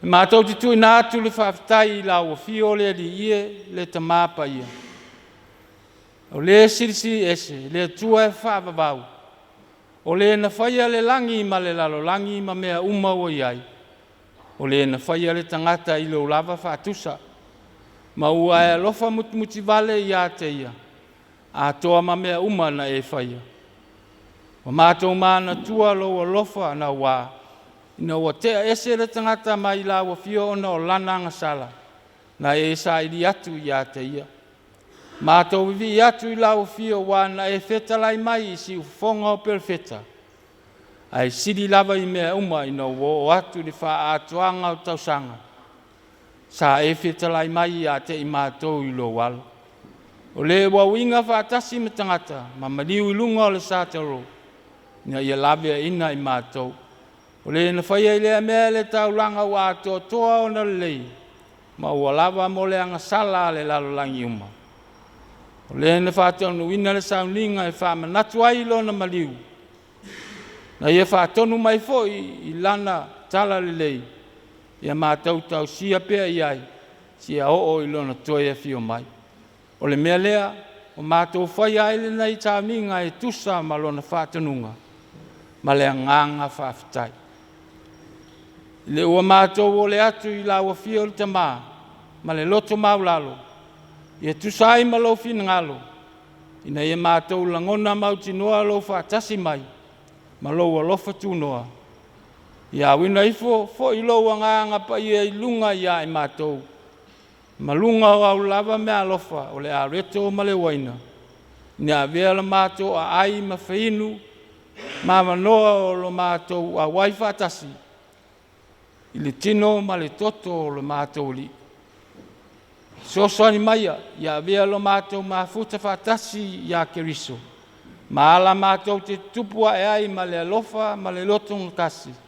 E mātou te tui nātu le whawhitai I lau o fio le li ie le tamā pa ia. O le sirisi ese, le atua e whaavavau. O le na whaia le langi ma le lalo langi ma mea umau o iai. O le na whaia le tangata I lo lava whaatusa. Ma ua e lofa muti vale ia te ia. A toa ma mea uma na e whaia. O mātou mana tua lo o lofa na wā. Ina ua tea ese le tangata ma I la ua fio ona o lana ngasala. Na e sa ili atu ia te ia. Mātou vivi atu I la ua fio wā na e whetalai mai I si ufonga o perfeta. Ai siri lava I mea uma ina ua o atu li wha atuanga o tausanga. Sa e whetalai mai a te I mātou I lo walo. O le wawinga whaatasi me tangata, ma maniu I lunga o le sātaro. Nia ia lawea ina I mātou. O le na whaia I lea mea le taulanga wa ato toa o na lei. Ma ua lawa mo le anga sala le lalolangi uma. O le na whaatonu ina le Sauniga e whaamanatu ai lo na maliu. Na ia whaatonu mai fo I lana tala le lei. Ia mātou tau sia pea iai, sia o I lona toi e fio mai. O le mea lea, o mātou whai aile nei Sauniga e tusa ma lona whātanunga, ma lea nganga whawhitai. Le ua mātou o le atu I laua fio le tamā, ma le loto maulalo, ia tusa ai ma lo fina ngalo, ina ia mātou langona mauti noa lo whaatasi mai, ma lo alofa tu noa. Ia wina ifo I loa nganga pa ia I lunga ia I mātou. Malunga o au lava mea alofa o le a reto o male waina. Nia vea la mātou a ai ma whainu, ma manoa o lo mātou a wai whatasi. I le tino ma le toto o lo mātou li. Sosani maia, ia vea lo mātou ma futa whatasi ia Keriso. Ma ala mātou te tupua e ai ma le alofa ma le loto ngakasi.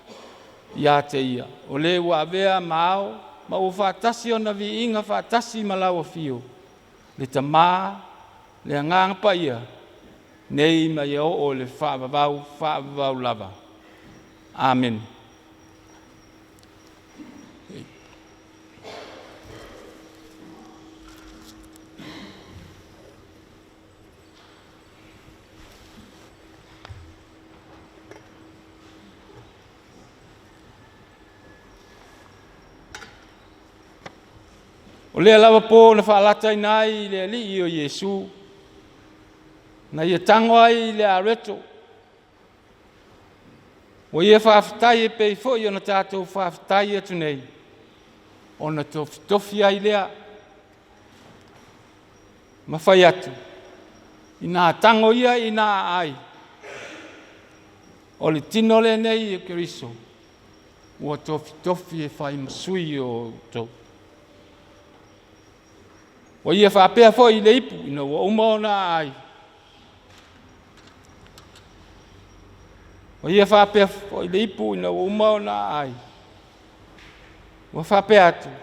Ia te ia. O le ua avea maao, ma ua whaatasi o na vi inga whaatasi ma laua fio. Le tamā, le anganga pa ia, nei ma ia o le whaavavau lava. Amen. O lea lava po na whaalata i nai le li o Yesu. Na ia tango ai le areto. O ia whaafitai e pei fo i ona tātou whaafitai atu nei. O na tofi ai lea. Ma whai atu. I nā tango ia i nā ai. O le tino le nei o Keriso. Ua tofi e whai masui o tau. O ia whaapea fo i le ipu, ina ua umao nā ai. O ia whaapea fo i le ipu, ina ua umao nā ai. Ua whaapea atu.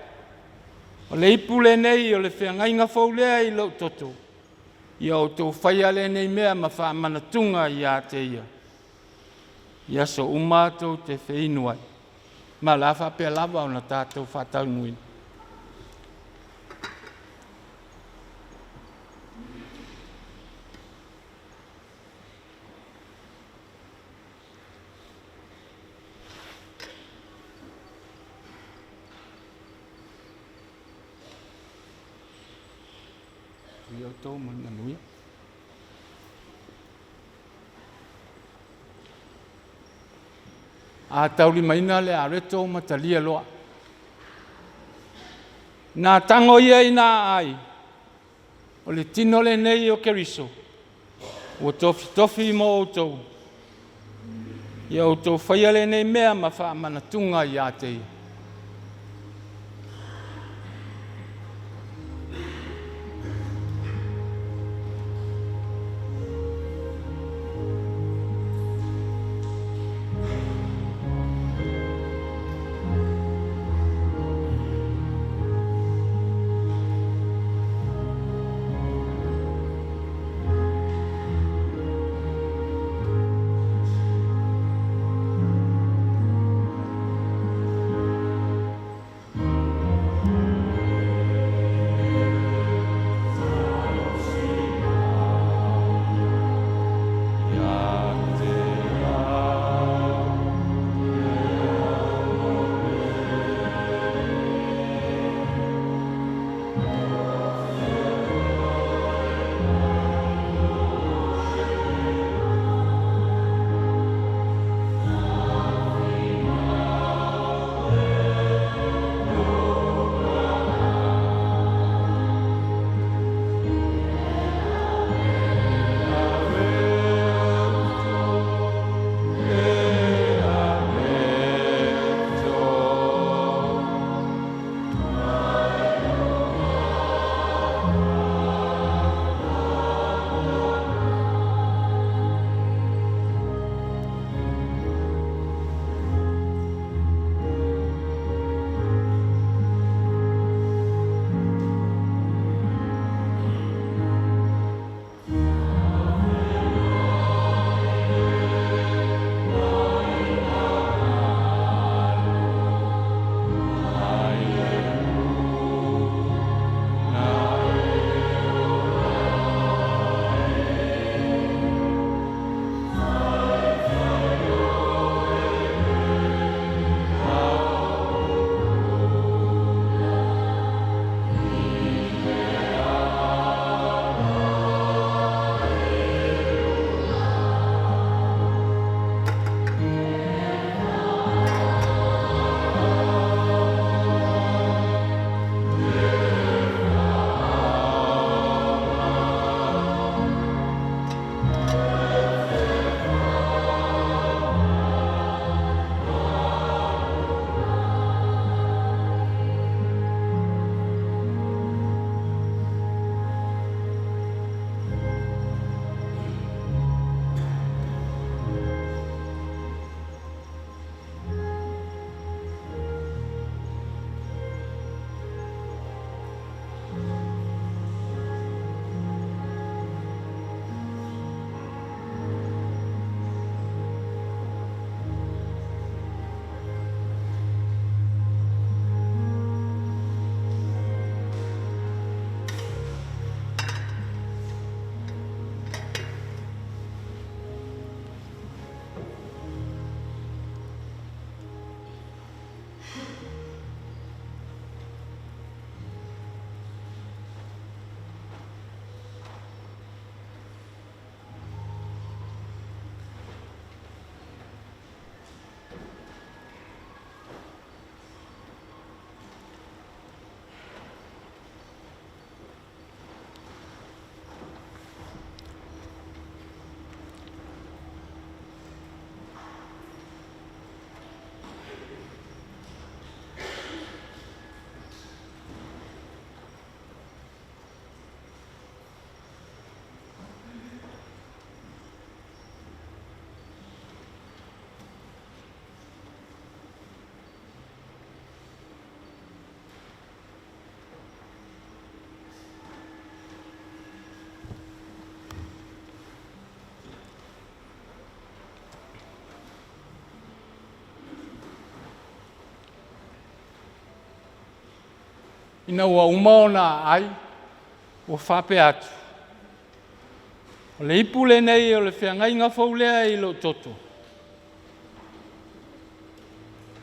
O le ipu le nei, o le whiangainga fau lea i lau toto. Ia o tau whaia le nei mea ma wha manatunga i a te ia. Ia so umātou te whainuai. Ma la whaapea lava o na tātou whatau nuin. Ia o tau manui. A tauli maina le areto matalia loa. Nā tango ia i nā ai. O le tino le nei o Keriso. Ua tofi mo o tau. Ia o tau whaia le nei mea ma wha manatunga i a te ia. ina ua umaona ai, o whape atu. O le ipu le nei o le whiangai ngā whaulea I lo toto.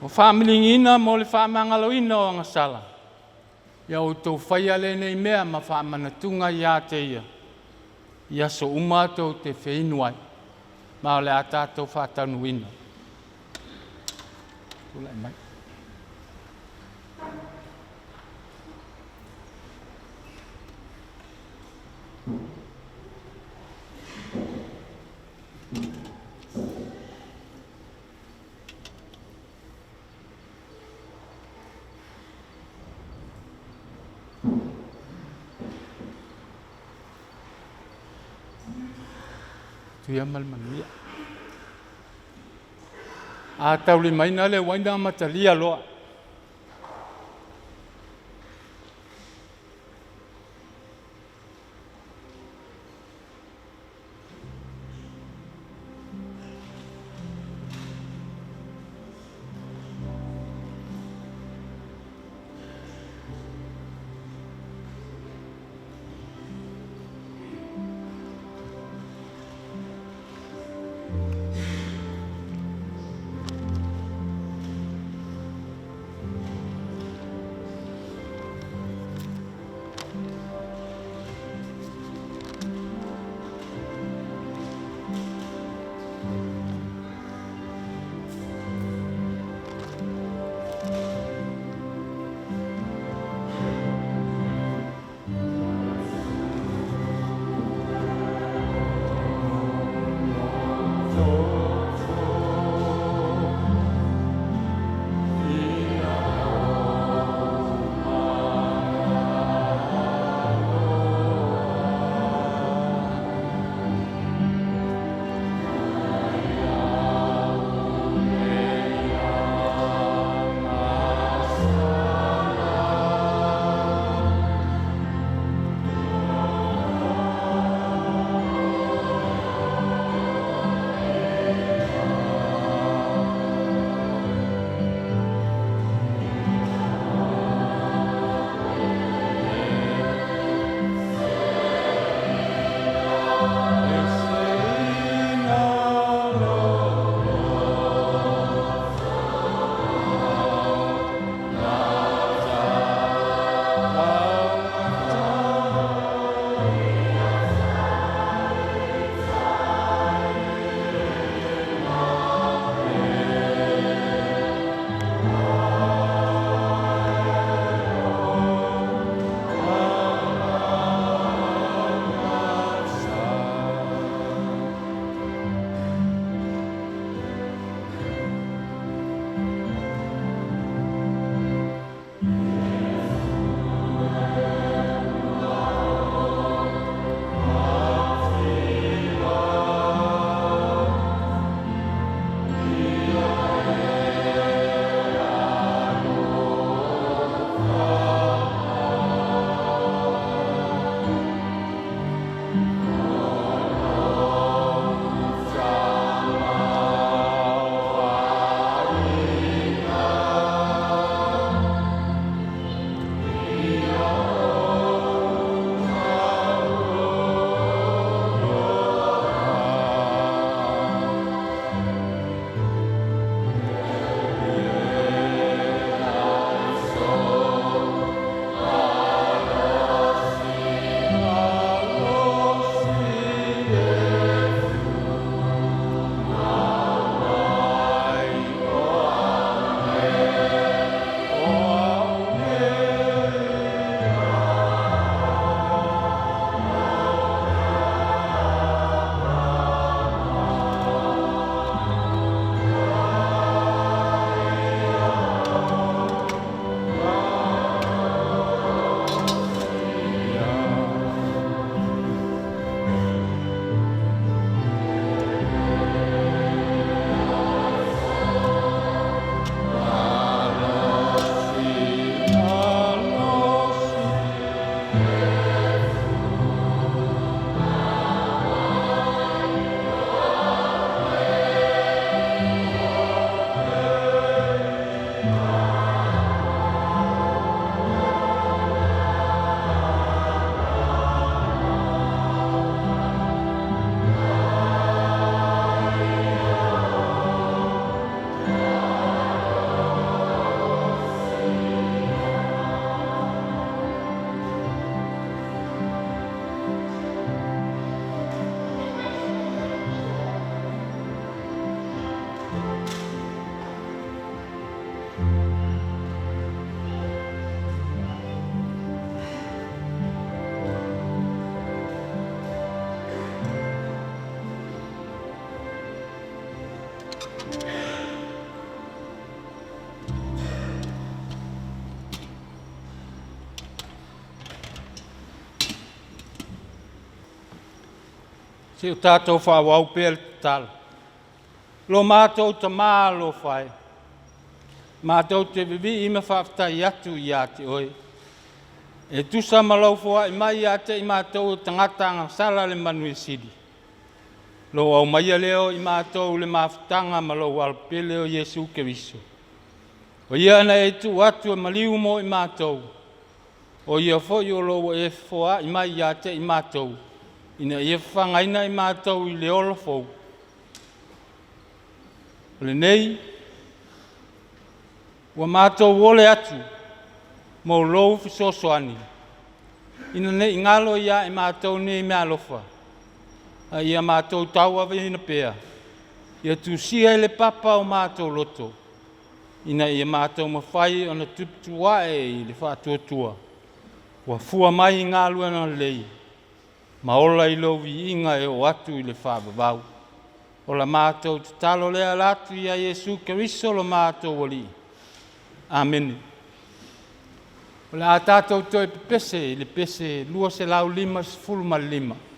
O whaamilingina mo le whaamangaloina o angasala. Ia o tau whaia le nei mea ma whaamanatunga I a te ia. Ia so umato te whainuai. Ma o le a tātou whātanuina. Tūlai mai. Tuia malmanuia. A tauli maina le waina matalia loa. Se o tātou whāwau pēr tāla. Lo mātou ta mā lo whai. Mātou te vivi ima whaafitai atu i ate oi. E tusa malau fua i mai ate i mātou tangata sala le manui sidi. Lo au maia leo i mātou le mawhitanga malau alpele o Yesu Keriso. O ia ana e tu atu e maliu mo i mātou. O ia fo i o lo e fua i mai ate i mātou. Ina ia whangaina i mātou i le olo fau. Le nei, wa mātou wole atu, mo lou fisosoani. Ina nei ngalo ia i mātou nei mea lofa. A ia mātou tau awe ina pea. Ia tu sia le papa o mātou loto. Ina ia mātou mawhai o na tutua i le whātua. Wa fua mai ngalo ana lei. Maola i lovi inga e o atu i le whābabau. O la mātou te talo lea latu i a Yesu Keriso lo mātou wali. Amen. O le a tātou toi pese, le pese lua se lau 5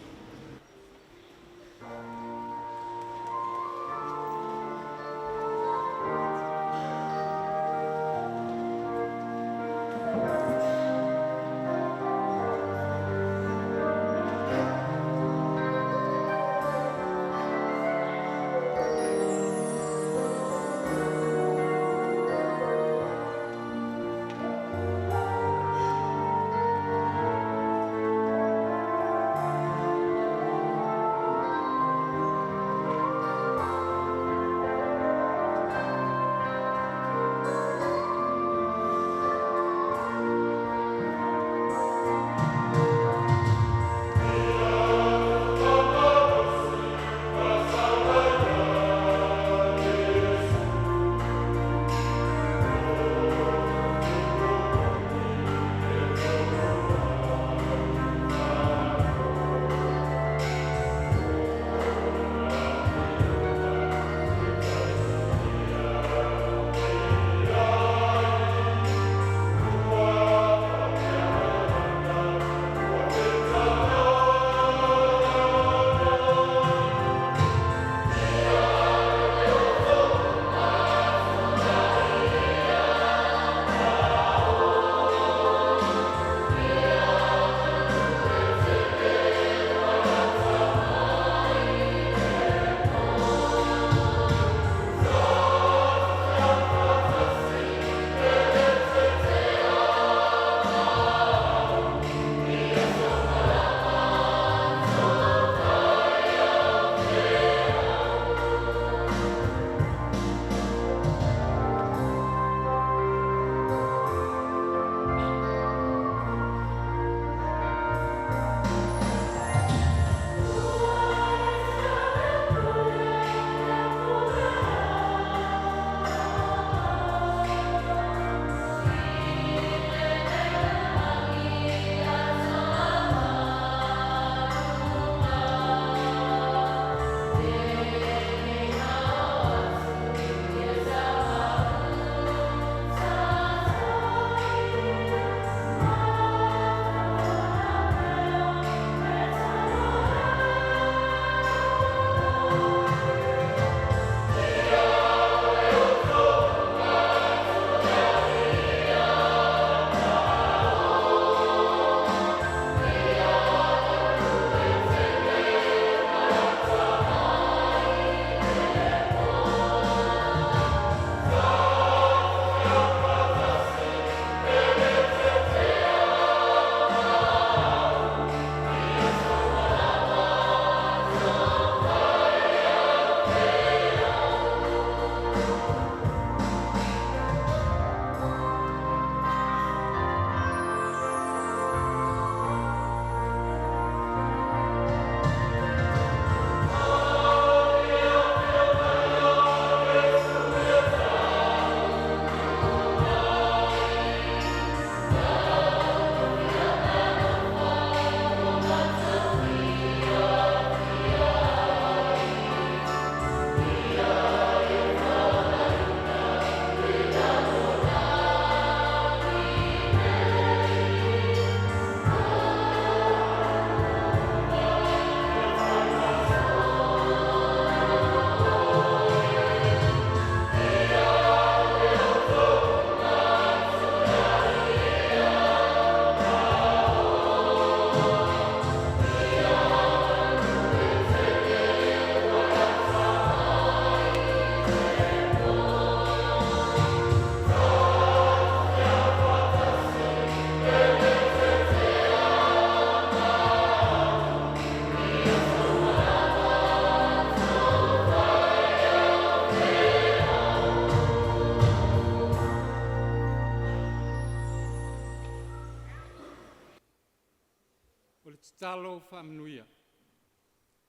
stalo whamanuia.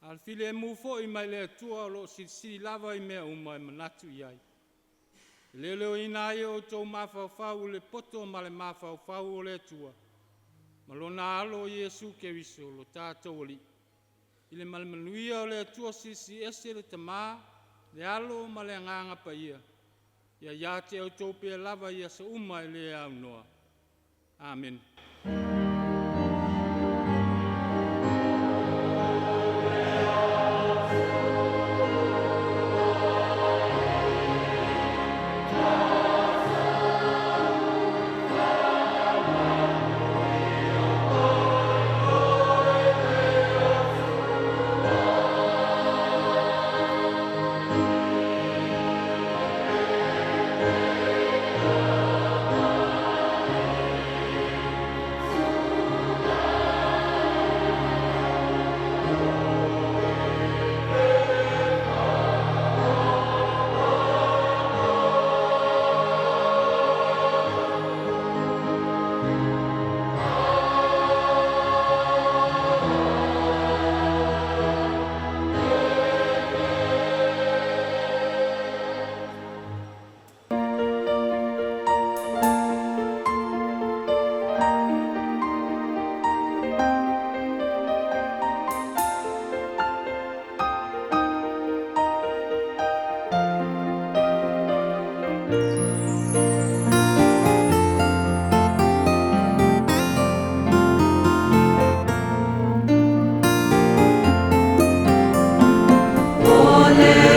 Al file mu fo I mai le tua lo si lava I mea umai manatu iai. Leo ina I o tau mawhawhau le poto ma le mawhawhau o le tua. Malona alo Yesu ke riso lo tātou oli. Ile malmanuia o le tua si ese le tamā, le alo ma le nganga pa ia. Ia te au tau pia lava ia sa umai le au noa. Amen. Ole